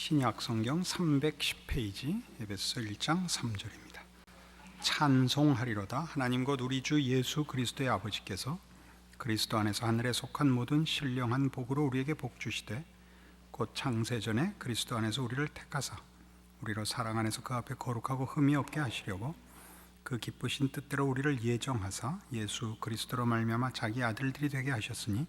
신약 성경 310페이지 에베소서 1장 3절입니다. 찬송하리로다. 하나님 곧 우리 주 예수 그리스도의 아버지께서 그리스도 안에서 하늘에 속한 모든 신령한 복으로 우리에게 복 주시되 곧 창세전에 그리스도 안에서 우리를 택하사 우리로 사랑 안에서 그 앞에 거룩하고 흠이 없게 하시려고 그 기쁘신 뜻대로 우리를 예정하사 예수 그리스도로 말미암아 자기 아들들이 되게 하셨으니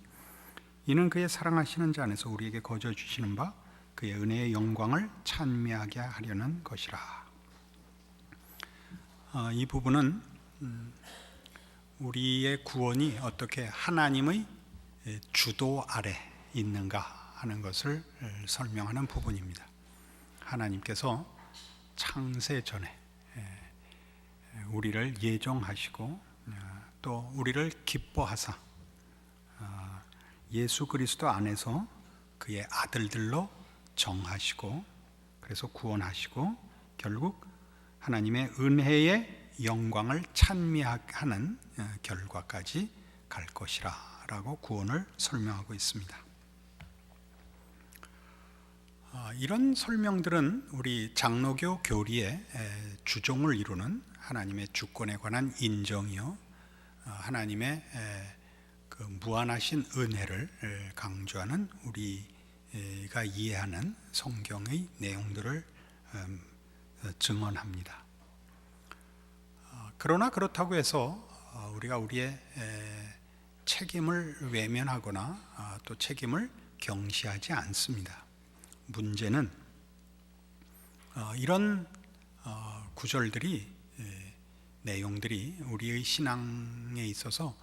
이는 그의 사랑하시는 자 안에서 우리에게 거저 주시는 바 그의 은혜의 영광을 찬미하게 하려는 것이라. 이 부분은 우리의 구원이 어떻게 하나님의 주도 아래 있는가 하는 것을 설명하는 부분입니다. 하나님께서 창세 전에 우리를 예정하시고 또 우리를 기뻐하사 예수 그리스도 안에서 그의 아들들로 정하시고 그래서 구원하시고 결국 하나님의 은혜의 영광을 찬미하는 결과까지 갈 것이라 라고 구원을 설명하고 있습니다. 이런 설명들은 우리 장로교 교리의 주종을 이루는 하나님의 주권에 관한 인정이요, 하나님의 그 무한하신 은혜를 강조하는 우리가 이해하는 성경의 내용들을 증언합니다. 그러나 그렇다고 해서 우리가 우리의 책임을 외면하거나 또 책임을 경시하지 않습니다. 문제는 이런 구절들이, 내용들이 우리의 신앙에 있어서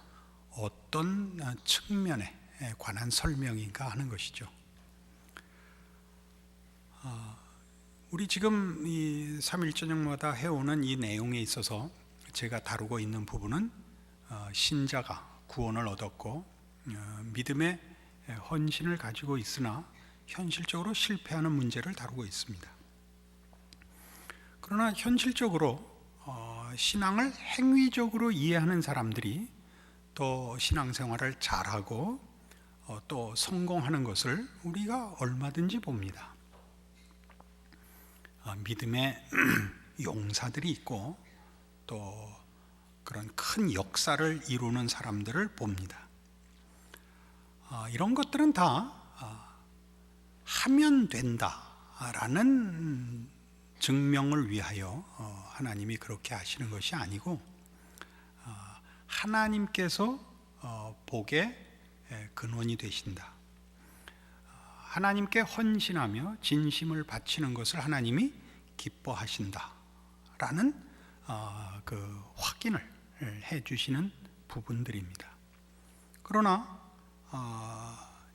어떤 측면에 관한 설명인가 하는 것이죠. 우리 지금 이 3일 저녁마다 해오는 이 내용에 있어서 제가 다루고 있는 부분은 신자가 구원을 얻었고 믿음의 헌신을 가지고 있으나 현실적으로 실패하는 문제를 다루고 있습니다. 그러나 현실적으로 신앙을 행위적으로 이해하는 사람들이 또 신앙생활을 잘하고 또 성공하는 것을 우리가 얼마든지 봅니다. 믿음의 용사들이 있고 또 그런 큰 역사를 이루는 사람들을 봅니다. 이런 것들은 다 하면 된다라는 증명을 위하여 하나님이 그렇게 하시는 것이 아니고 하나님께서 복의 근원이 되신다. 하나님께 헌신하며 진심을 바치는 것을 하나님이 기뻐하신다라는 그 확인을 해주시는 부분들입니다. 그러나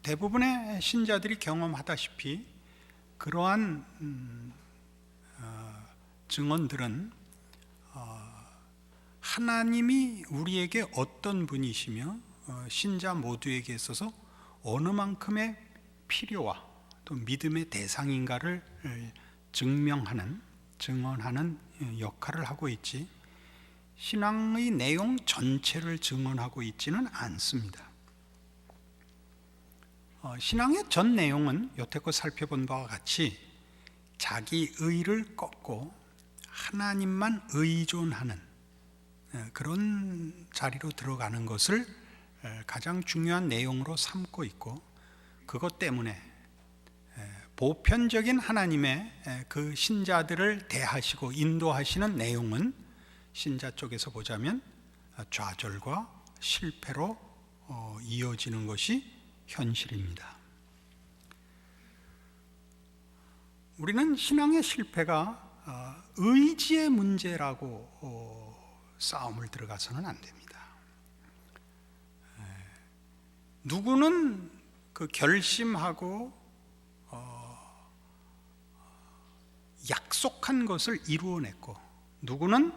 대부분의 신자들이 경험하다시피 그러한 증언들은 하나님이 우리에게 어떤 분이시며 신자 모두에게 있어서 어느 만큼의 필요와 또 믿음의 대상인가를 증언하는 역할을 하고 있지, 신앙의 내용 전체를 증언하고 있지는 않습니다. 신앙의 전 내용은 여태껏 살펴본 바와 같이 자기 의를 꺾고 하나님만 의존하는 그런 자리로 들어가는 것을 가장 중요한 내용으로 삼고 있고, 그것 때문에 보편적인 하나님의 그 신자들을 대하시고 인도하시는 내용은 신자 쪽에서 보자면 좌절과 실패로 이어지는 것이 현실입니다. 우리는 신앙의 실패가 의지의 문제라고 싸움을 들어가서는 안 됩니다. 누구는 그 결심하고 약속한 것을 이루어냈고 누구는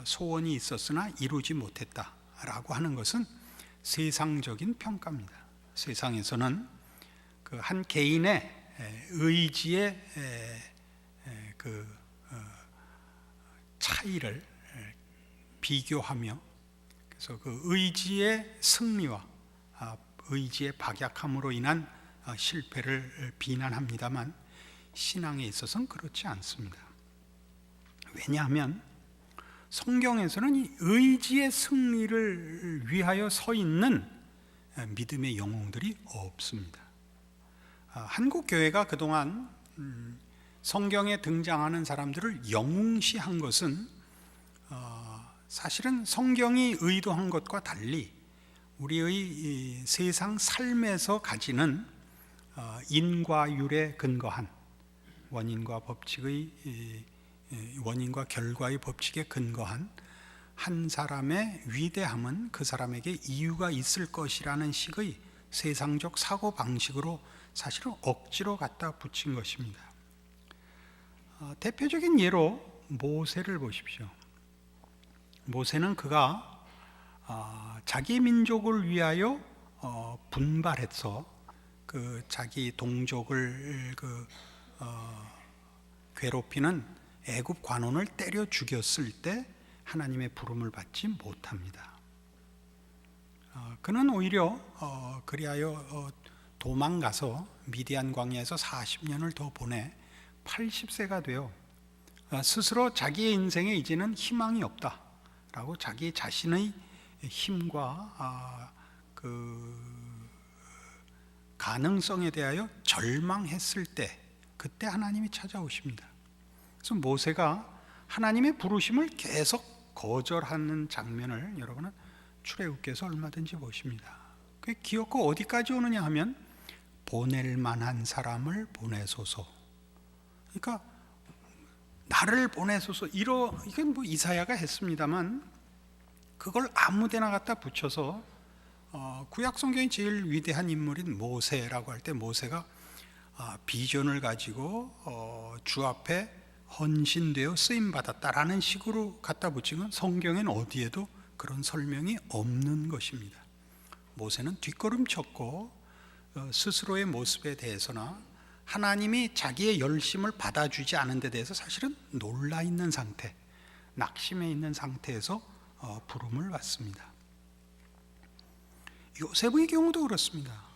소원이 있었으나 이루지 못했다라고 하는 것은 세상적인 평가입니다. 세상에서는 그 한 개인의 의지의 그 차이를 비교하며 그래서 그 의지의 승리와 의지의 박약함으로 인한 실패를 비난합니다만, 신앙에 있어서는 그렇지 않습니다. 왜냐하면 성경에서는 이 의지의 승리를 위하여 서 있는 믿음의 영웅들이 없습니다. 한국 교회가 그동안 성경에 등장하는 사람들을 영웅시한 것은 사실은 성경이 의도한 것과 달리 우리의 세상 삶에서 가지는 인과율에 근거한 원인과 결과의 법칙에 근거한 한 사람의 위대함은 그 사람에게 이유가 있을 것이라는 식의 세상적 사고 방식으로 사실은 억지로 갖다 붙인 것입니다. 대표적인 예로 모세를 보십시오. 모세는 그가 자기 민족을 위하여 분발해서 그 자기 동족을 괴롭히는 애굽 관원을 때려 죽였을 때 하나님의 부름을 받지 못합니다. 그는 오히려 그리하여 도망가서 미디안 광야에서 40년을 더 보내 80세가 되어 스스로 자기의 인생에 이제는 희망이 없다라고 자기 자신의 힘과 그 가능성에 대하여 절망했을 때 그때 하나님이 찾아오십니다. 그래서 모세가 하나님의 부르심을 계속 거절하는 장면을 여러분은 출애굽기에서 얼마든지 보십니다. 그 기어코 어디까지 오느냐 하면 보낼 만한 사람을 보내소서. 그러니까 나를 보내소서. 이건 뭐 이사야가 했습니다만 그걸 아무데나 갖다 붙여서 구약 성경의 제일 위대한 인물인 모세라고 할 때 모세가 비전을 가지고 주 앞에 헌신되어 쓰임 받았다라는 식으로 갖다 붙인 건 성경엔 어디에도 그런 설명이 없는 것입니다. 모세는 뒷걸음쳤고 스스로의 모습에 대해서나 하나님이 자기의 열심을 받아주지 않은 데 대해서 사실은 놀라 있는 상태, 낙심해 있는 상태에서 부름을 받습니다. 요셉의 경우도 그렇습니다.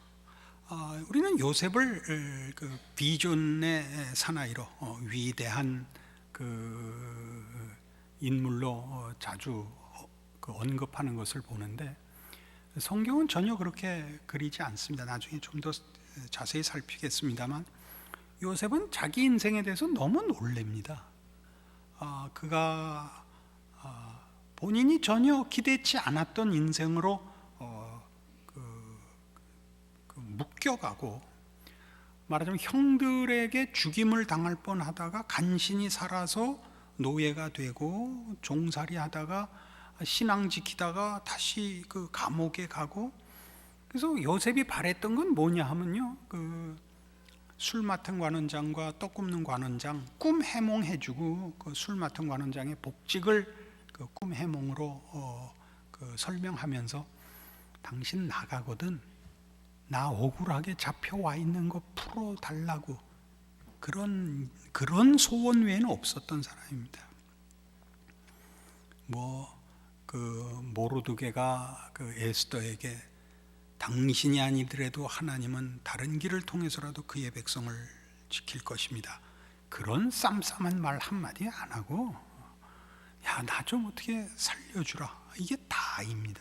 우리는 요셉을 그 비전의 사나이로 위대한 그 인물로 자주 언급하는 것을 보는데 성경은 전혀 그렇게 그리지 않습니다. 나중에 좀 더 자세히 살피겠습니다만 요셉은 자기 인생에 대해서 너무 놀랍니다. 그가 본인이 전혀 기대치 않았던 인생으로 묶여가고 말하자면 형들에게 죽임을 당할 뻔하다가 간신히 살아서 노예가 되고 종살이 하다가 신앙 지키다가 다시 그 감옥에 가고 그래서 요셉이 바랬던 건 뭐냐 하면요 그 술 맡은 관원장과 떡 굽는 관원장 꿈 해몽해주고 그 술 맡은 관원장의 복직을 그 꿈 해몽으로 그 설명하면서 당신 나가거든 나 억울하게 잡혀와 있는 거 풀어달라고 그런 소원 외에는 없었던 사람입니다. 그 모르드게가 그 에스더에게 당신이 아니더라도 하나님은 다른 길을 통해서라도 그의 백성을 지킬 것입니다. 그런 쌈쌈한 말 한마디 안 하고 야, 나 좀 어떻게 살려주라. 이게 다입니다.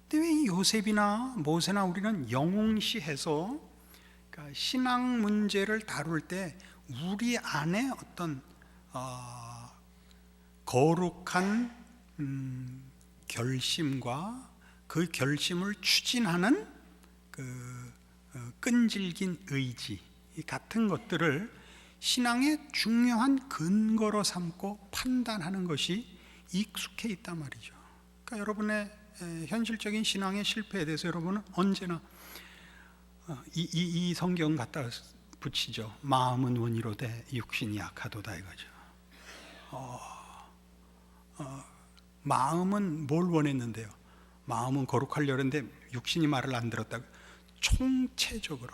근데 왜 요셉이나 모세나 우리는 영웅시해서 그러니까 신앙 문제를 다룰 때 우리 안에 어떤 거룩한 결심과 그 결심을 추진하는 그 끈질긴 의지 같은 것들을 신앙의 중요한 근거로 삼고 판단하는 것이 익숙해 있단 말이죠. 그러니까 여러분의 현실적인 신앙의 실패에 대해서 여러분은 언제나 이 성경 갖다 붙이죠. 마음은 원이로되 육신이 약하도다 이거죠. 마음은 뭘 원했는데요? 마음은 거룩하려는데 육신이 말을 안 들었다고. 총체적으로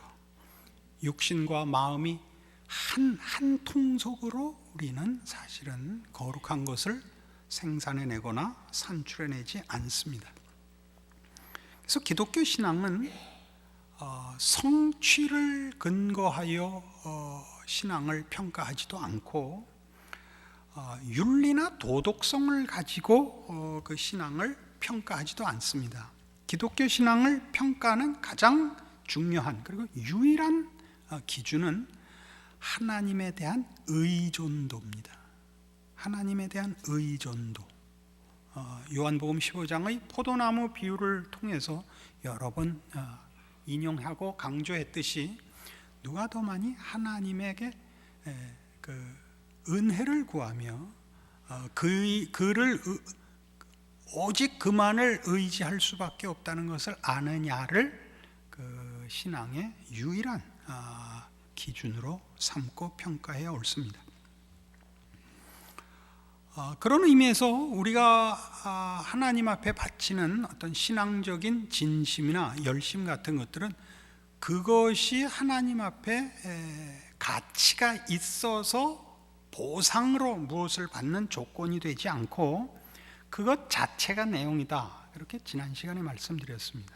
육신과 마음이 한 통속으로 우리는 사실은 거룩한 것을 생산해내거나 산출해내지 않습니다. 그래서 기독교 신앙은 성취를 근거하여 신앙을 평가하지도 않고 윤리나 도덕성을 가지고 그 신앙을 평가하지도 않습니다. 기독교 신앙을 평가하는 가장 중요한 그리고 유일한 기준은 하나님에 대한 의존도입니다. 하나님에 대한 의존도. 요한복음 15장의 포도나무 비유를 통해서 여러 번 인용하고 강조했듯이 누가 더 많이 하나님에게 그 은혜를 구하며 그를 오직 그만을 의지할 수밖에 없다는 것을 아느냐를 그 신앙의 유일한 기준으로 삼고 평가해야 옳습니다. 그런 의미에서 우리가 하나님 앞에 바치는 어떤 신앙적인 진심이나 열심 같은 것들은 그것이 하나님 앞에 가치가 있어서 보상으로 무엇을 받는 조건이 되지 않고 그것 자체가 내용이다. 이렇게 지난 시간에 말씀드렸습니다.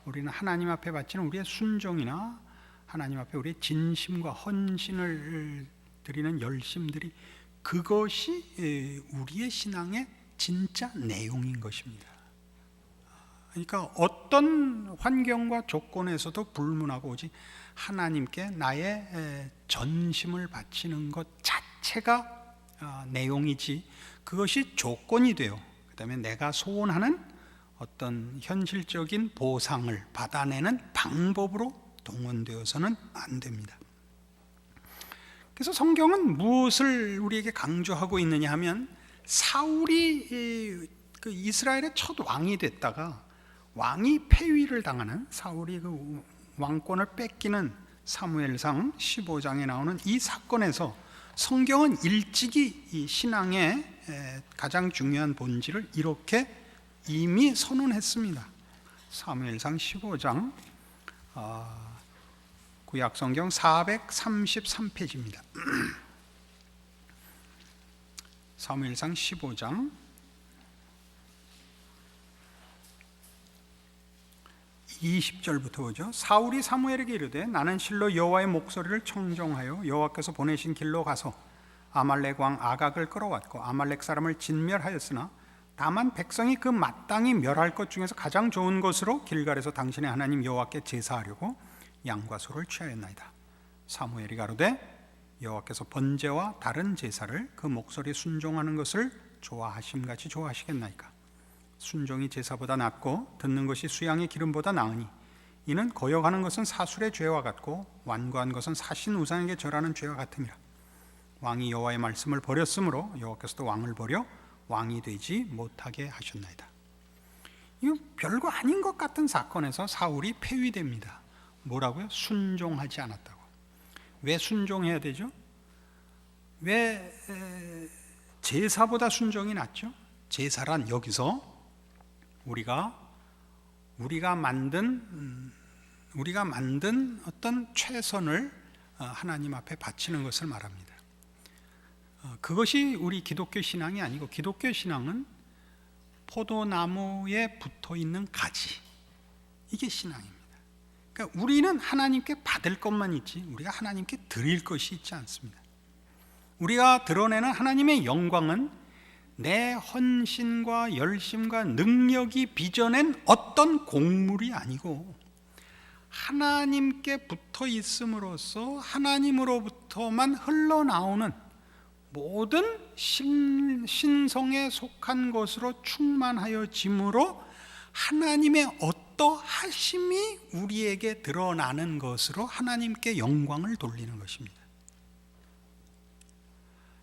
우리는 하나님 앞에 바치는 우리의 순종이나 하나님 앞에 우리의 진심과 헌신을 드리는 열심들이 그것이 우리의 신앙의 진짜 내용인 것입니다. 그러니까 어떤 환경과 조건에서도 불문하고 오직 하나님께 나의 전심을 바치는 것 자체가 내용이지 그것이 조건이 되어 그 다음에 내가 소원하는 어떤 현실적인 보상을 받아내는 방법으로 동원되어서는 안 됩니다. 그래서 성경은 무엇을 우리에게 강조하고 있느냐 하면 사울이 그 이스라엘의 첫 왕이 됐다가 왕이 폐위를 당하는 사울이 그 왕권을 뺏기는 사무엘상 15장에 나오는 이 사건에서 성경은 일찍이 이 신앙의 가장 중요한 본질을 이렇게 이미 선언했습니다. 사무엘상 15장 구약성경 433페이지입니다. 사무엘상 15장 20절부터 보죠. 사울이 사무엘에게 이르되 나는 실로 여호와의 목소리를 청종하여 여호와께서 보내신 길로 가서 아말렉 왕 아각을 끌어왔고 아말렉 사람을 진멸하였으나 다만 백성이 그 마땅히 멸할 것 중에서 가장 좋은 것으로 길갈에서 당신의 하나님 여호와께 제사하려고 양과 소를 취하였나이다. 사무엘이 가로되 여호와께서 번제와 다른 제사를 그 목소리에 순종하는 것을 좋아하심같이 좋아하시겠나이까. 순종이 제사보다 낫고 듣는 것이 수양의 기름보다 나으니 이는 거역하는 것은 사술의 죄와 같고 완고한 것은 사신 우상에게 절하는 죄와 같음이라. 왕이 여호와의 말씀을 버렸으므로 여호와께서도 왕을 버려 왕이 되지 못하게 하셨나이다. 이거 별거 아닌 것 같은 사건에서 사울이 폐위됩니다. 뭐라고요? 순종하지 않았다고. 왜 순종해야 되죠? 왜 제사보다 순종이 낫죠? 제사란 여기서 우리가 만든 어떤 최선을 하나님 앞에 바치는 것을 말합니다. 그것이 우리 기독교 신앙이 아니고 기독교 신앙은 포도나무에 붙어 있는 가지, 이게 신앙입니다. 그러니까 우리는 하나님께 받을 것만 있지 우리가 하나님께 드릴 것이 있지 않습니다. 우리가 드러내는 하나님의 영광은 내 헌신과 열심과 능력이 빚어낸 어떤 곡물이 아니고 하나님께 붙어 있음으로써 하나님으로부터만 흘러나오는 모든 신성에 속한 것으로 충만하여짐으로 하나님의 어떠하심이 우리에게 드러나는 것으로 하나님께 영광을 돌리는 것입니다.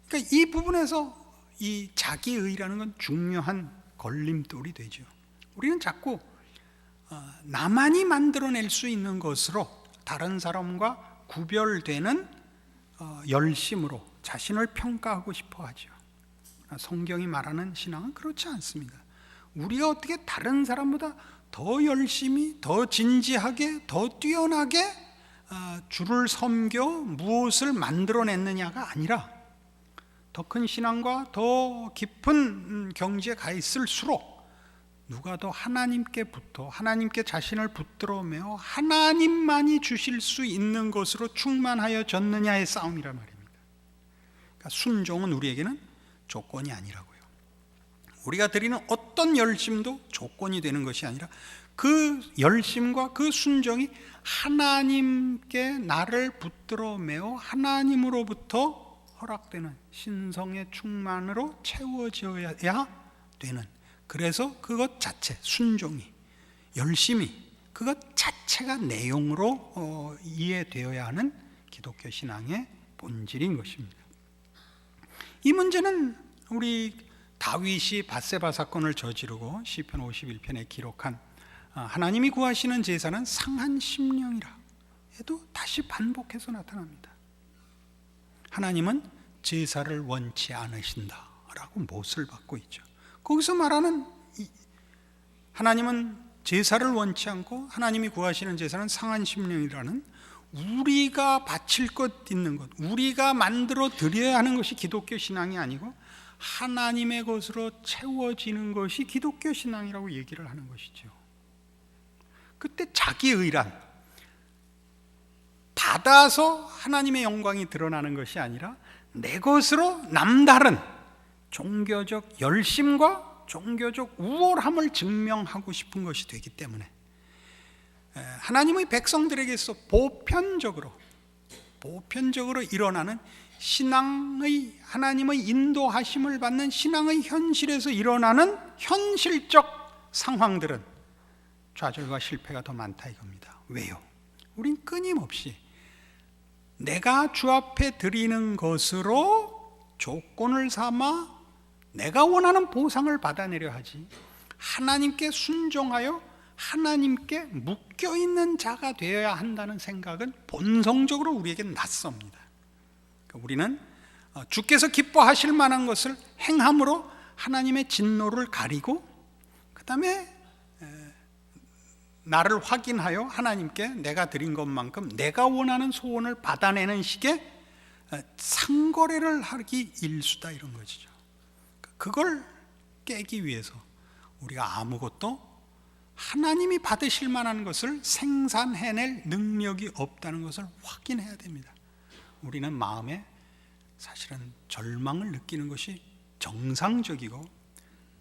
그러니까 이 부분에서 이 자기의라는 건 중요한 걸림돌이 되죠. 우리는 자꾸 나만이 만들어낼 수 있는 것으로 다른 사람과 구별되는 열심으로 자신을 평가하고 싶어 하죠. 성경이 말하는 신앙은 그렇지 않습니다. 우리가 어떻게 다른 사람보다 더 열심히, 더 진지하게, 더 뛰어나게 주를 섬겨 무엇을 만들어냈느냐가 아니라 더 큰 신앙과 더 깊은 경지에 가 있을수록 누가 더 하나님께 자신을 붙들어 매어 하나님만이 주실 수 있는 것으로 충만하여졌느냐의 싸움이란 말입니다. 그러니까 순종은 우리에게는 조건이 아니라고요. 우리가 드리는 어떤 열심도 조건이 되는 것이 아니라 그 열심과 그 순종이 하나님께 나를 붙들어 매어 하나님으로부터 허락되는 신성의 충만으로 채워져야 되는, 그래서 그것 자체, 순종이, 열심이, 그것 자체가 내용으로 이해되어야 하는 기독교 신앙의 본질인 것입니다. 이 문제는 우리 다윗이 밧세바 사건을 저지르고 시편 51편에 기록한 하나님이 구하시는 제사는 상한 심령이라 해도 다시 반복해서 나타납니다. 하나님은 제사를 원치 않으신다라고 못을 받고 있죠. 거기서 말하는 하나님은 제사를 원치 않고 하나님이 구하시는 제사는 상한 심령이라는, 우리가 바칠 것 있는 것, 우리가 만들어 드려야 하는 것이 기독교 신앙이 아니고 하나님의 것으로 채워지는 것이 기독교 신앙이라고 얘기를 하는 것이죠. 그때 자기의란, 받아서 하나님의 영광이 드러나는 것이 아니라 내 것으로 남다른 종교적 열심과 종교적 우월함을 증명하고 싶은 것이 되기 때문에 하나님의 백성들에게서 보편적으로 일어나는 신앙의, 하나님의 인도하심을 받는 신앙의 현실에서 일어나는 현실적 상황들은 좌절과 실패가 더 많다 이겁니다. 왜요? 우린 끊임없이 내가 주 앞에 드리는 것으로 조건을 삼아 내가 원하는 보상을 받아내려 하지, 하나님께 순종하여 하나님께 묶여있는 자가 되어야 한다는 생각은 본성적으로 우리에게는 낯섭니다. 그러니까 우리는 주께서 기뻐하실 만한 것을 행함으로 하나님의 진노를 가리고, 그 다음에 나를 확인하여 하나님께 내가 드린 것만큼 내가 원하는 소원을 받아내는 식의 상거래를 하기 일수다, 이런 것이죠. 그걸 깨기 위해서 우리가 아무것도 하나님이 받으실 만한 것을 생산해낼 능력이 없다는 것을 확인해야 됩니다. 우리는 마음에 사실은 절망을 느끼는 것이 정상적이고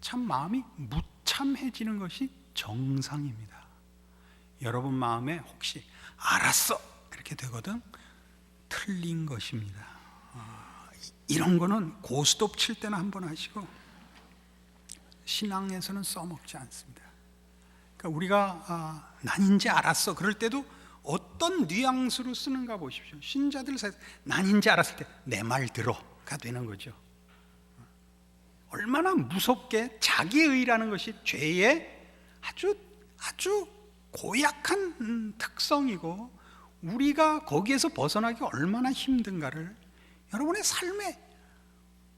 참 마음이 무참해지는 것이 정상입니다. 여러분 마음에 혹시 알았어 이렇게 되거든, 틀린 것입니다. 이런 거는 고스톱 칠 때는 한번 하시고 신앙에서는 써먹지 않습니다. 그러니까 우리가 난 이제 알았어 그럴 때도 어떤 뉘앙스로 쓰는가 보십시오. 신자들 사이에서 난 이제 알았을 때 내 말 들어가 되는 거죠. 얼마나 무섭게 자기의라는 것이 죄의 아주 고약한 특성이고 우리가 거기에서 벗어나기 얼마나 힘든가를 여러분의 삶의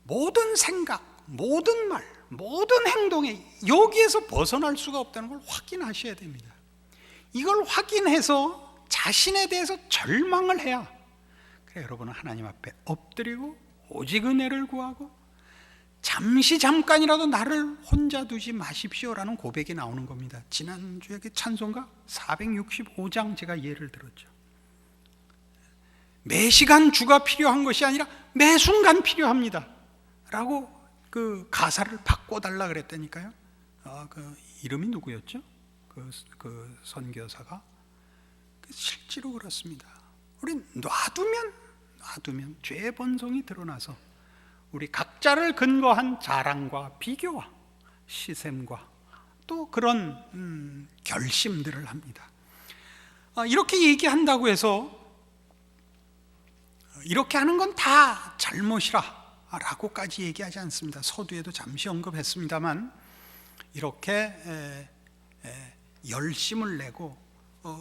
모든 생각, 모든 말, 모든 행동에 여기에서 벗어날 수가 없다는 걸 확인하셔야 됩니다. 이걸 확인해서 자신에 대해서 절망을 해야, 그래 여러분은 하나님 앞에 엎드리고 오직 은혜를 구하고 잠깐이라도 나를 혼자 두지 마십시오라는 고백이 나오는 겁니다. 지난주에 그 찬송가 465장 제가 예를 들었죠. 매 시간 주가 필요한 것이 아니라 매 순간 필요합니다 라고 그 가사를 바꿔달라 그랬다니까요. 그 이름이 누구였죠? 그 선교사가. 실제로 그렇습니다. 우리 놔두면 죄의 본성이 드러나서 우리 각자를 근거한 자랑과 비교와 시샘과 또 그런 결심들을 합니다. 이렇게 얘기한다고 해서 이렇게 하는 건 다 잘못이라 라고까지 얘기하지 않습니다. 서두에도 잠시 언급했습니다만 이렇게 열심을 내고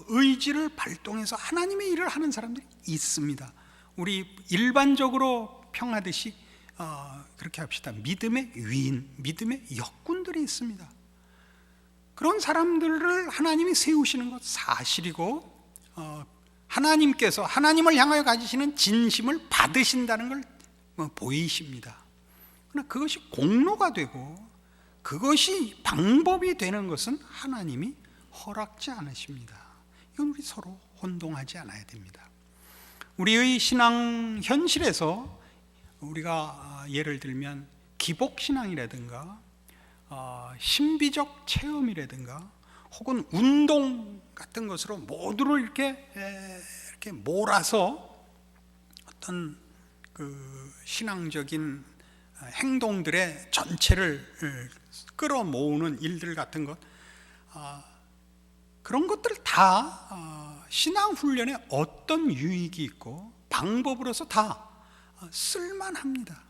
의지를 발동해서 하나님의 일을 하는 사람들이 있습니다. 우리 일반적으로 평하듯이 그렇게 합시다. 믿음의 위인, 믿음의 역군들이 있습니다. 그런 사람들을 하나님이 세우시는 것 사실이고 하나님께서 하나님을 향하여 가지시는 진심을 받으신다는 걸 보이십니다. 그러나 그것이 공로가 되고 그것이 방법이 되는 것은 하나님이 허락지 않으십니다. 이건 우리 서로 혼동하지 않아야 됩니다. 우리의 신앙 현실에서 우리가 예를 들면 기복신앙이라든가 신비적 체험이라든가 혹은 운동 같은 것으로 모두를 이렇게 몰아서 어떤 그 신앙적인 행동들의 전체를 끌어모으는 일들 같은 것, 그런 것들 다 신앙 훈련에 어떤 유익이 있고 방법으로서 다 쓸만합니다.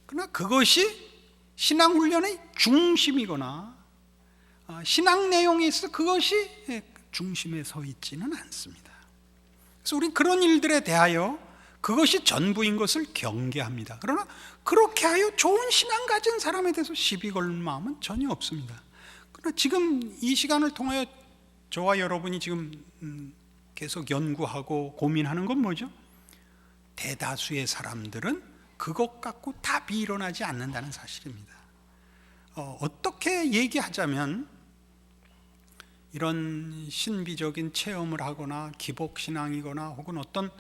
그러나 그것이 신앙 훈련의 중심이거나 신앙 내용에 있어 그것이 중심에 서 있지는 않습니다. 그래서 우리 그런 일들에 대하여 그것이 전부인 것을 경계합니다. 그러나 그렇게 하여 좋은 신앙 가진 사람에 대해서 시비 걸 마음은 전혀 없습니다. 그러나 지금 이 시간을 통하여 저와 여러분이 지금 계속 연구하고 고민하는 건 뭐죠? 대다수의 사람들은 그것 갖고 답이 일어나지 않는다는 사실입니다. 어떻게 얘기하자면 이런 신비적인 체험을 하거나 기복신앙이거나 혹은 어떤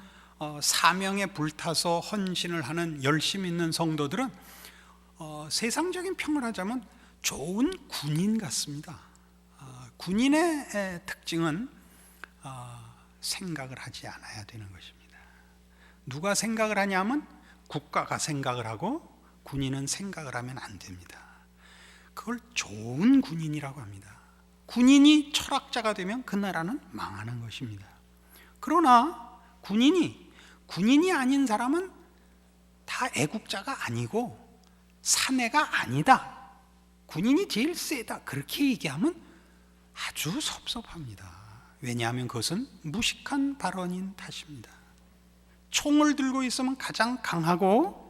사명에 불타서 헌신을 하는 열심 있는 성도들은 세상적인 평을 하자면 좋은 군인 같습니다. 군인의 특징은 생각을 하지 않아야 되는 것입니다. 누가 생각을 하냐면 국가가 생각을 하고 군인은 생각을 하면 안 됩니다. 그걸 좋은 군인이라고 합니다. 군인이 철학자가 되면 그 나라는 망하는 것입니다. 그러나 군인이 아닌 사람은 다 애국자가 아니고 사내가 아니다. 군인이 제일 세다. 그렇게 얘기하면 아주 섭섭합니다. 왜냐하면 그것은 무식한 발언인 탓입니다. 총을 들고 있으면 가장 강하고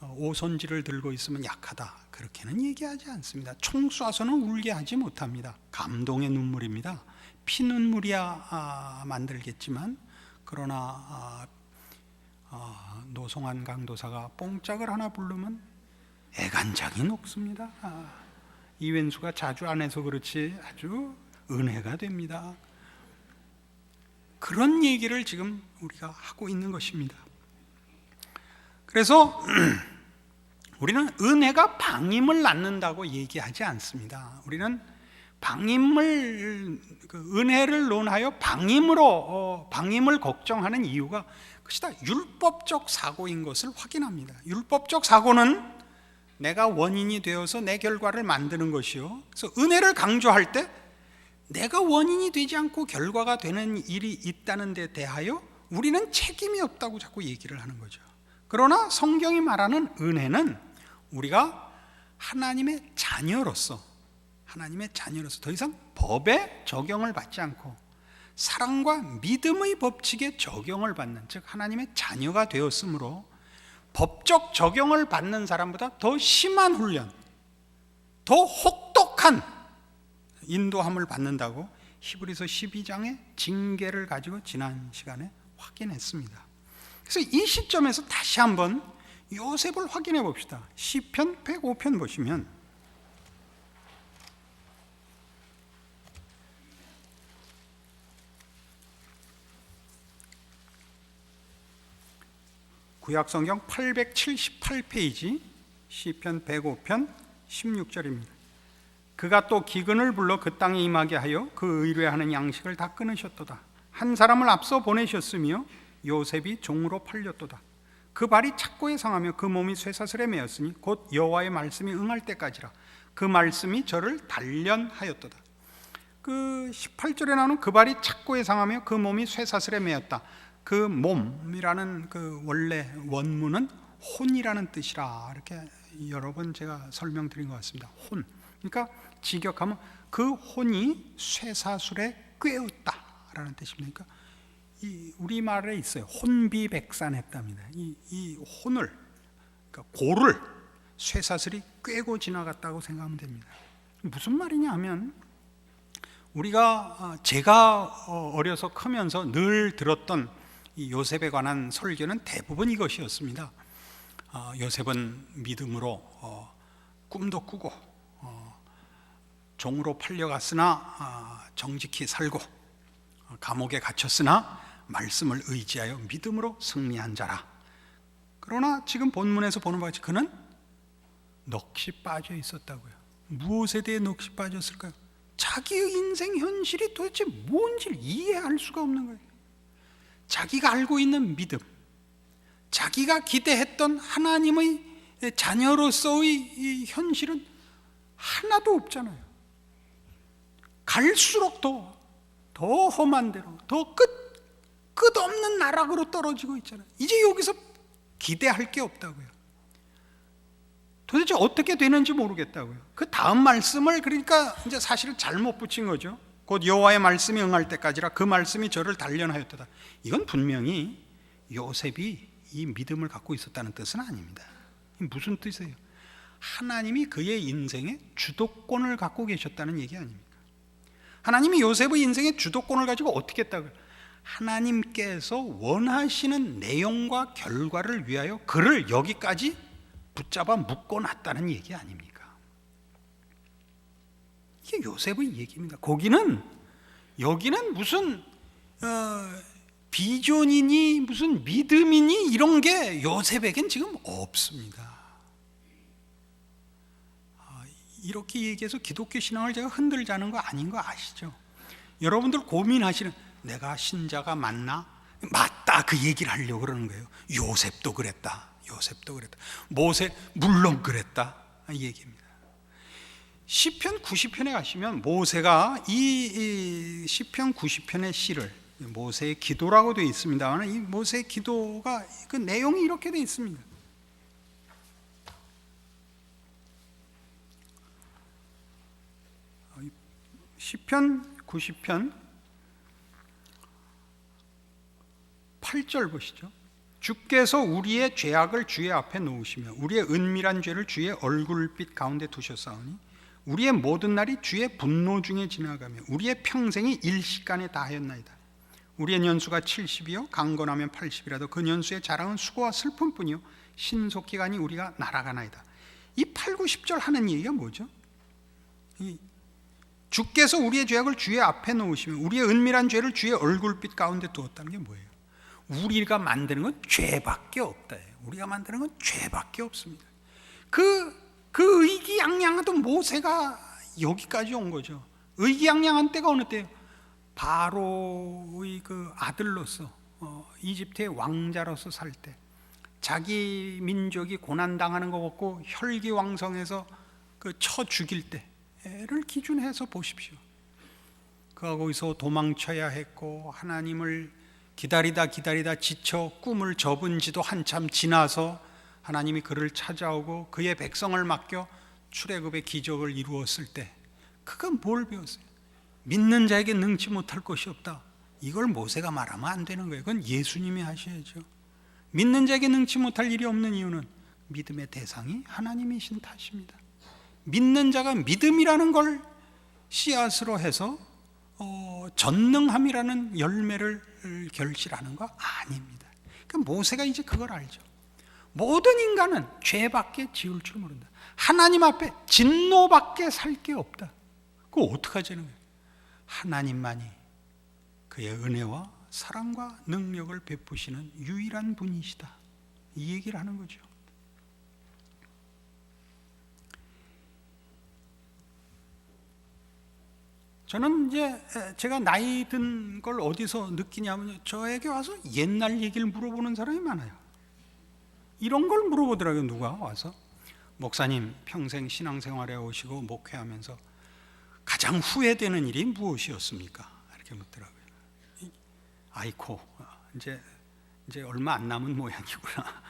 오선지를 들고 있으면 약하다. 그렇게는 얘기하지 않습니다. 총 쏴서는 울게 하지 못합니다. 감동의 눈물입니다. 피눈물이야 만들겠지만, 그러나 노송환 강도사가 뽕짝을 하나 부르면 애간장이 녹습니다. 이wen수가 자주 안 해서 그렇지 아주 은혜가 됩니다. 그런 얘기를 지금 우리가 하고 있는 것입니다. 그래서 우리는 은혜가 방임을 낳는다고 얘기하지 않습니다. 우리는 은혜를 논하여 방임을 걱정하는 이유가 그것이 다 율법적 사고인 것을 확인합니다. 율법적 사고는 내가 원인이 되어서 내 결과를 만드는 것이요, 그래서 은혜를 강조할 때 내가 원인이 되지 않고 결과가 되는 일이 있다는 데 대하여 우리는 책임이 없다고 자꾸 얘기를 하는 거죠. 그러나 성경이 말하는 은혜는 우리가 하나님의 자녀로서 더 이상 법의 적용을 받지 않고 사랑과 믿음의 법칙에 적용을 받는, 즉 하나님의 자녀가 되었으므로 법적 적용을 받는 사람보다 더 심한 훈련, 더 혹독한 인도함을 받는다고 히브리서 12장의 징계를 가지고 지난 시간에 확인했습니다. 그래서 이 시점에서 다시 한번 요셉을 확인해 봅시다. 시편 105편 보시면 구약성경 878페이지 시편 105편 16절입니다. 그가 또 기근을 불러 그 땅에 임하게 하여 그 의뢰하는 양식을 다 끊으셨도다. 한 사람을 앞서 보내셨으며 요셉이 종으로 팔렸도다. 그 발이 착고에 상하며 그 몸이 쇠사슬에 매였으니 곧 여호와의 말씀이 응할 때까지라. 그 말씀이 저를 단련하였도다. 그 18절에 나오는 그 발이 착고에 상하며 그 몸이 쇠사슬에 매였다. 그 몸이라는 그 원래 원문은 혼이라는 뜻이라, 이렇게 여러 번 제가 설명드린 것 같습니다. 혼, 그러니까 직역하면 그 혼이 쇠사슬에 꿰었다라는 뜻입니다. 그러니까 이 우리말에 있어요. 혼비백산했답니다. 이 혼을, 그러니까 고를 쇠사슬이 꿰고 지나갔다고 생각하면 됩니다. 무슨 말이냐 하면, 제가 어려서 크면서 늘 들었던 이 요셉에 관한 설교는 대부분 이것이었습니다. 요셉은 믿음으로 꿈도 꾸고 종으로 팔려갔으나 정직히 살고 감옥에 갇혔으나 말씀을 의지하여 믿음으로 승리한 자라. 그러나 지금 본문에서 보는 바같이 그는 넋이 빠져 있었다고요. 무엇에 대해 넋이 빠졌을까요? 자기의 인생 현실이 도대체 뭔지를 이해할 수가 없는 거예요. 자기가 알고 있는 믿음, 자기가 기대했던 하나님의 자녀로서의 이 현실은 하나도 없잖아요. 갈수록 더 험한 대로, 더 끝없는 나락으로 떨어지고 있잖아요. 이제 여기서 기대할 게 없다고요. 도대체 어떻게 되는지 모르겠다고요. 그 다음 말씀을 그러니까 이제 사실은 잘못 붙인 거죠. 곧 여호와의 말씀이 응할 때까지라 그 말씀이 저를 단련하였도다. 이건 분명히 요셉이 이 믿음을 갖고 있었다는 뜻은 아닙니다. 무슨 뜻이에요? 하나님이 그의 인생에 주도권을 갖고 계셨다는 얘기 아닙니까? 하나님이 요셉의 인생의 주도권을 가지고 어떻게 했다고요? 하나님께서 원하시는 내용과 결과를 위하여 그를 여기까지 붙잡아 묶어놨다는 얘기 아닙니까? 이게 요셉의 얘기입니다. 여기는 무슨 비전이니 무슨 믿음이니 이런 게 요셉에겐 지금 없습니다. 이렇게 얘기해서 기독교 신앙을 제가 흔들자는 거 아닌 거 아시죠? 여러분들 고민하시는, 내가 신자가 맞나? 맞다, 그 얘기를 하려고 그러는 거예요. 요셉도 그랬다. 모세 물론 그랬다, 이 얘기입니다. 시편 90편에 가시면 모세가 이 시편 90편의 시를, 모세의 기도라고 되어 있습니다만 이 모세의 기도가 그 내용이 이렇게 되어 있습니다. 시편 90편 8절 보시죠. 주께서 우리의 죄악을 주의 앞에 놓으시며 우리의 은밀한 죄를 주의 얼굴빛 가운데 두셨사오니 우리의 모든 날이 주의 분노 중에 지나가며 우리의 평생이 일시간에 다하였나이다. 우리의 년수가 70이요 강건하면 80이라도 그 년수의 자랑은 수고와 슬픔뿐이요 신속기간이 우리가 날아가나이다. 이 8, 9, 10절 하는 얘기가 뭐죠? 주께서 우리의 죄악을 주의 앞에 놓으시며 우리의 은밀한 죄를 주의 얼굴빛 가운데 두었다는 게 뭐예요? 우리가 만드는 건 죄밖에 없다. 우리가 만드는 건 죄밖에 없습니다. 그 의기양양하던 모세가 여기까지 온 거죠. 의기양양한 때가 어느 때예요? 바로의 그 아들로서 이집트의 왕자로서 살 때, 자기 민족이 고난당하는 거 보고 혈기왕성해서 그 쳐 죽일 때를 기준해서 보십시오. 그가 거기서 도망쳐야 했고 하나님을 기다리다 지쳐 꿈을 접은 지도 한참 지나서 하나님이 그를 찾아오고 그의 백성을 맡겨 출애굽의 기적을 이루었을 때 그가 뭘 배웠어요? 믿는 자에게 능치 못할 것이 없다. 이걸 모세가 말하면 안 되는 거예요. 그건 예수님이 하셔야죠. 믿는 자에게 능치 못할 일이 없는 이유는 믿음의 대상이 하나님이신 탓입니다. 믿는 자가 믿음이라는 걸 씨앗으로 해서 전능함이라는 열매를 결실하는 거 아닙니다. 그러니까 모세가 이제 그걸 알죠. 모든 인간은 죄밖에 지을 줄 모른다. 하나님 앞에 진노밖에 살 게 없다. 그거 어떡하자는 거예요? 하나님만이 그의 은혜와 사랑과 능력을 베푸시는 유일한 분이시다. 이 얘기를 하는 거죠. 저는 이제 제가 나이 든 걸 어디서 느끼냐면 저에게 와서 옛날 얘기를 물어보는 사람이 많아요. 이런 걸 물어보더라고요. 누가 와서 목사님 평생 신앙생활에 오시고 목회하면서 가장 후회되는 일이 무엇이었습니까? 이렇게 묻더라고요. 아이코 이제 얼마 안 남은 모양이구나.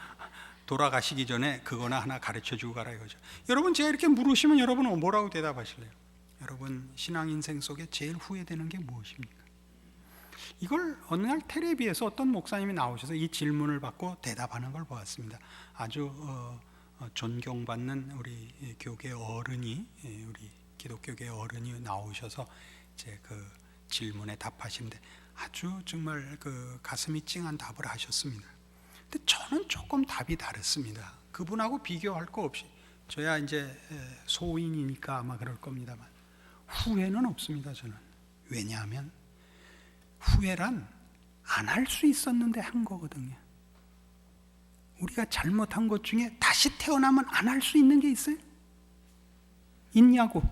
돌아가시기 전에 그거나 하나 가르쳐주고 가라 이거죠. 여러분 제가 이렇게 물으시면 여러분은 뭐라고 대답하실래요? 여러분 신앙 인생 속에 제일 후회되는 게 무엇입니까? 이걸 어느 날 텔레비에서 어떤 목사님이 나오셔서 이 질문을 받고 대답하는 걸 보았습니다. 아주 존경받는 우리 교계 어른이, 우리 기독교계 어른이 나오셔서 이제 그 질문에 답하시는데 아주 정말 그 가슴이 찡한 답을 하셨습니다. 근데 저는 조금 답이 다릅니다. 그분하고 비교할 거 없이 저야 이제 소인이니까 아마 그럴 겁니다만 후회는 없습니다. 저는. 왜냐하면 후회란 안 할 수 있었는데 한 거거든요. 우리가 잘못한 것 중에 다시 태어나면 안 할 수 있는 게 있어요? 있냐고.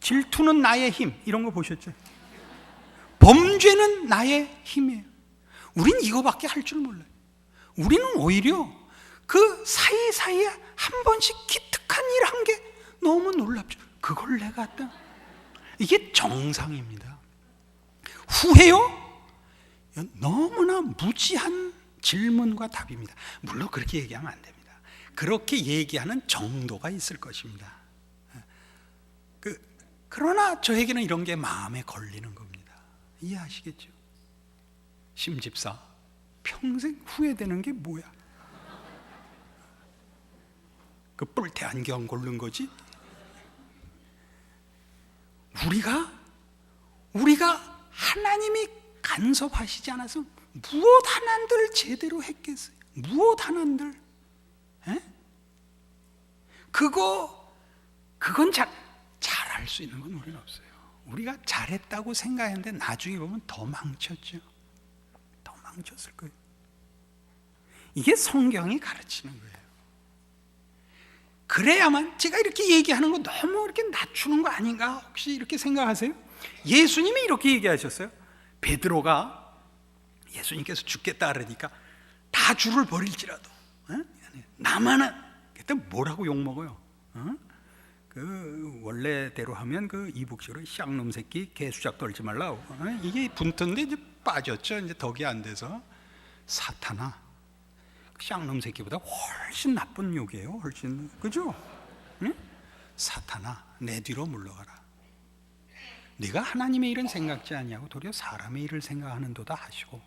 질투는 나의 힘, 이런 거 보셨죠? 범죄는 나의 힘이에요. 우린 이거밖에 할 줄 몰라요. 우리는 오히려 그 사이사이에 한 번씩 기특한 일 한 게 너무 놀랍죠. 그걸 내가 했다. 이게 정상입니다. 후회요? 너무나 무지한 질문과 답입니다. 물론 그렇게 얘기하면 안 됩니다. 그렇게 얘기하는 정도가 있을 것입니다. 그러나 저에게는 이런 게 마음에 걸리는 겁니다. 이해하시겠죠? 심집사, 평생 후회되는 게 뭐야? 그 뿔테 안경 고른 거지? 우리가 하나님이 간섭하시지 않아서 무엇 하나들 제대로 했겠어요? 무엇 하나들? 그건 잘할 수 있는 건 우리는 없어요. 우리가 잘했다고 생각했는데 나중에 보면 더 망쳤죠. 더 망쳤을 거예요. 이게 성경이 가르치는 거예요. 그래야만 제가 이렇게 얘기하는 거 너무 이렇게 낮추는 거 아닌가 혹시 이렇게 생각하세요? 예수님이 이렇게 얘기하셨어요. 베드로가 예수님께서 죽겠다 그러니까 다 주를 버릴지라도 나만은 그때 뭐라고 욕먹어요? 그 원래대로 하면 그 이북식으로 쌍놈 새끼 개수작 떨지 말라고. 이게 분통인데 이제 빠졌죠. 이제 덕이 안 돼서. 사탄아, 쌍놈 새끼보다 훨씬 나쁜 욕이에요. 훨씬, 그죠? 응? 사탄아, 내 뒤로 물러가라. 네가 하나님의 일은 생각지 아니하고 도리어 사람의 일을 생각하는도다 하시고,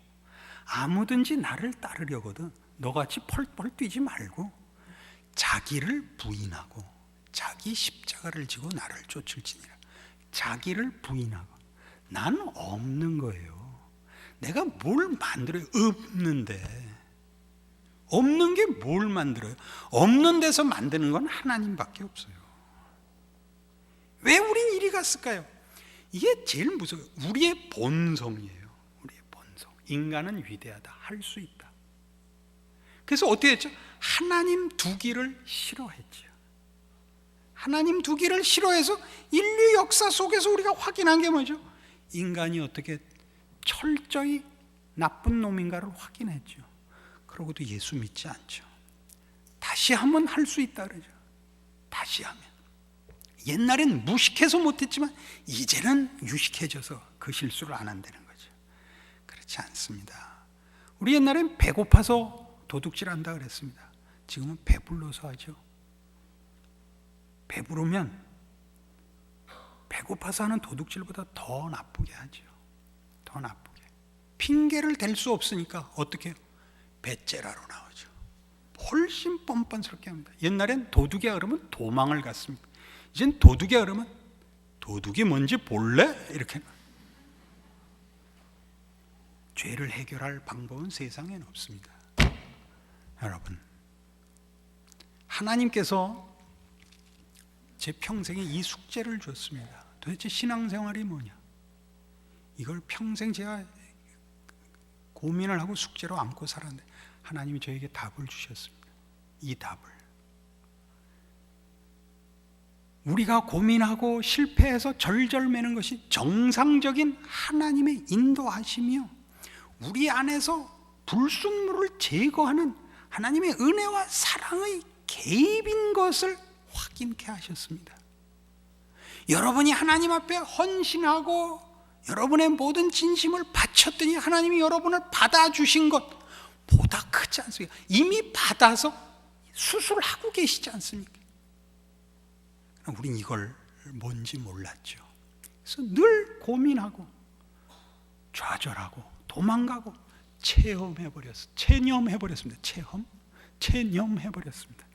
아무든지 나를 따르려거든 너같이 펄펄 뛰지 말고 자기를 부인하고 자기 십자가를 지고 나를 쫓을지니라. 자기를 부인하고. 난 없는 거예요. 내가 뭘 만들어요? 없는 게 뭘 만들어요? 없는 데서 만드는 건 하나님밖에 없어요. 왜 우린 이리 갔을까요? 이게 제일 무서워요. 우리의 본성이에요. 우리의 본성. 인간은 위대하다. 할 수 있다. 그래서 어떻게 했죠? 하나님 두기를 싫어했죠. 하나님 두기를 싫어해서 인류 역사 속에서 우리가 확인한 게 뭐죠? 인간이 어떻게 철저히 나쁜 놈인가를 확인했죠. 그러고도 예수 믿지 않죠. 다시 하면 할 수 있다 그러죠. 다시 하면. 옛날엔 무식해서 못했지만 이제는 유식해져서 그 실수를 안 한다는 거죠. 그렇지 않습니다. 우리 옛날엔 배고파서 도둑질 한다 그랬습니다. 지금은 배불러서 하죠. 배부르면 배고파서 하는 도둑질보다 더 나쁘게 하죠. 더 나쁘게. 핑계를 댈 수 없으니까 어떻게 해요? 배째라로 나오죠. 훨씬 뻔뻔스럽게 합니다. 옛날엔 도둑이야 그러면 도망을 갔습니다. 이젠 도둑이야 그러면 도둑이 뭔지 볼래? 이렇게. 죄를 해결할 방법은 세상엔 없습니다. 여러분, 하나님께서 제 평생에 이 숙제를 줬습니다. 도대체 신앙생활이 뭐냐? 이걸 평생 제가 고민을 하고 숙제로 안고 살았는데 하나님이 저에게 답을 주셨습니다. 이 답을. 우리가 고민하고 실패해서 절절매는 것이 정상적인 하나님의 인도하심이요, 우리 안에서 불순물을 제거하는 하나님의 은혜와 사랑의 개입인 것을 확인케 하셨습니다. 여러분이 하나님 앞에 헌신하고 여러분의 모든 진심을 바쳤더니 하나님이 여러분을 받아주신 것보다 크지 않습니까? 이미 받아서 수술하고 계시지 않습니까? 우린 이걸 뭔지 몰랐죠. 그래서 늘 고민하고 좌절하고 도망가고 체념해버렸습니다. 체념해버렸습니다.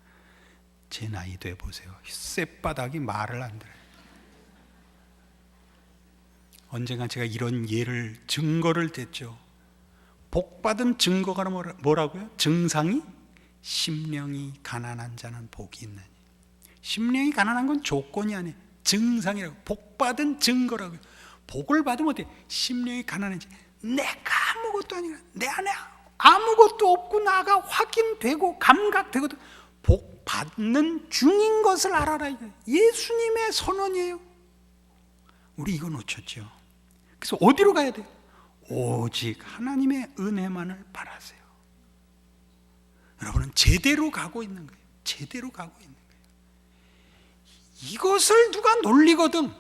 제 나이 돼 보세요. 쌔바닥이 말을 안 들어요. 언젠가 제가 이런 예를 증거를 댔죠. 복받은 증거가 뭐라고요? 증상이 심령이 가난한 자는 복이 있느니. 심령이 가난한 건 조건이 아니에요. 증상이라고. 복받은 증거라고요. 복을 받으면 어때? 심령이 가난한지 내가 아무것도 아니라 내 안에 아무것도 없고 나가 확인되고 감각되고 복 받는 중인 것을 알아라. 예수님의 선언이에요. 우리 이거 놓쳤죠. 그래서 어디로 가야 돼요? 오직 하나님의 은혜만을 바라세요. 여러분은 제대로 가고 있는 거예요. 제대로 가고 있는 거예요. 이것을 누가 놀리거든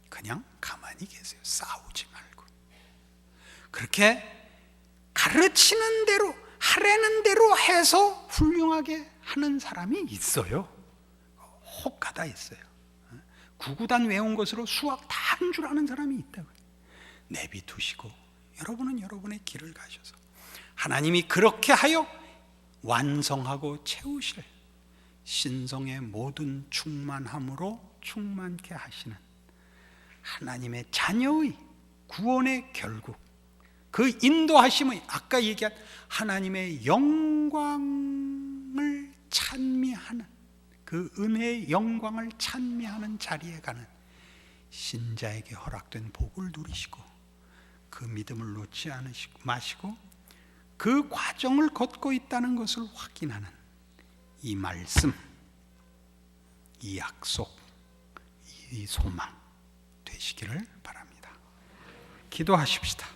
그냥 가만히 계세요. 싸우지 말고. 그렇게 가르치는 대로 하라는 대로 해서 훌륭하게 하는 사람이 있어요. 혹가다 있어요. 구구단 외운 것으로 수학 다 한 줄 아는 사람이 있다고요. 내비두시고 여러분은 여러분의 길을 가셔서 하나님이 그렇게 하여 완성하고 채우실 신성의 모든 충만함으로 충만케 하시는 하나님의 자녀의 구원의 결국, 그 인도하심의 아까 얘기한 하나님의 영광을 찬미하는, 그 은혜의 영광을 찬미하는 자리에 가는 신자에게 허락된 복을 누리시고 그 믿음을 놓지 마시고 그 과정을 걷고 있다는 것을 확인하는 이 말씀, 이 약속, 이 소망 되시기를 바랍니다. 기도하십시다.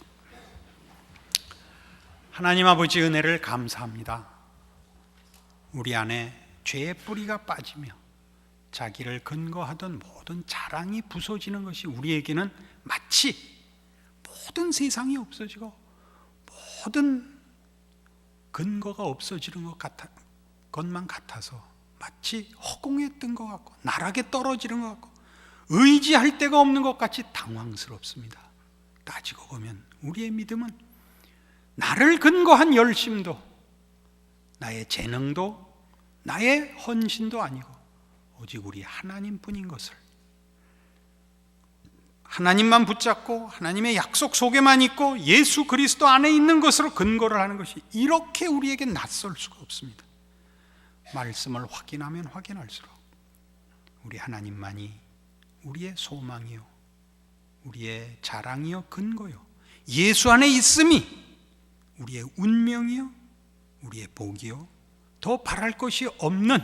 하나님 아버지, 은혜를 감사합니다. 우리 안에 죄의 뿌리가 빠지며 자기를 근거하던 모든 자랑이 부서지는 것이 우리에게는 마치 모든 세상이 없어지고 모든 근거가 없어지는 것만 같아서 마치 허공에 뜬 것 같고 나락에 떨어지는 것 같고 의지할 데가 없는 것 같이 당황스럽습니다. 따지고 보면 우리의 믿음은 나를 근거한 열심도, 나의 재능도, 나의 헌신도 아니고 오직 우리 하나님뿐인 것을, 하나님만 붙잡고 하나님의 약속 속에만 있고 예수 그리스도 안에 있는 것으로 근거를 하는 것이 이렇게 우리에게 낯설 수가 없습니다. 말씀을 확인하면 확인할수록 우리 하나님만이 우리의 소망이요, 우리의 자랑이요, 근거요, 예수 안에 있음이 우리의 운명이요, 우리의 복이요, 더 바랄 것이 없는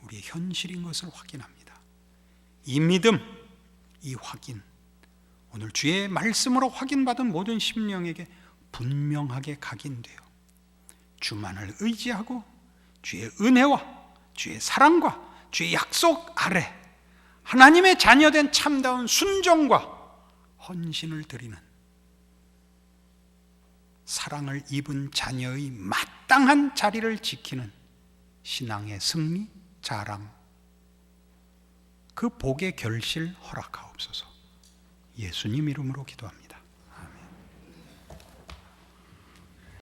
우리의 현실인 것을 확인합니다. 이 믿음, 이 확인, 오늘 주의 말씀으로 확인받은 모든 심령에게 분명하게 각인되어 주만을 의지하고 주의 은혜와 주의 사랑과 주의 약속 아래 하나님의 자녀된 참다운 순종과 헌신을 드리는 사랑을 입은 자녀의 마땅한 자리를 지키는 신앙의 승리, 자랑, 그 복의 결실 허락하옵소서. 예수님 이름으로 기도합니다.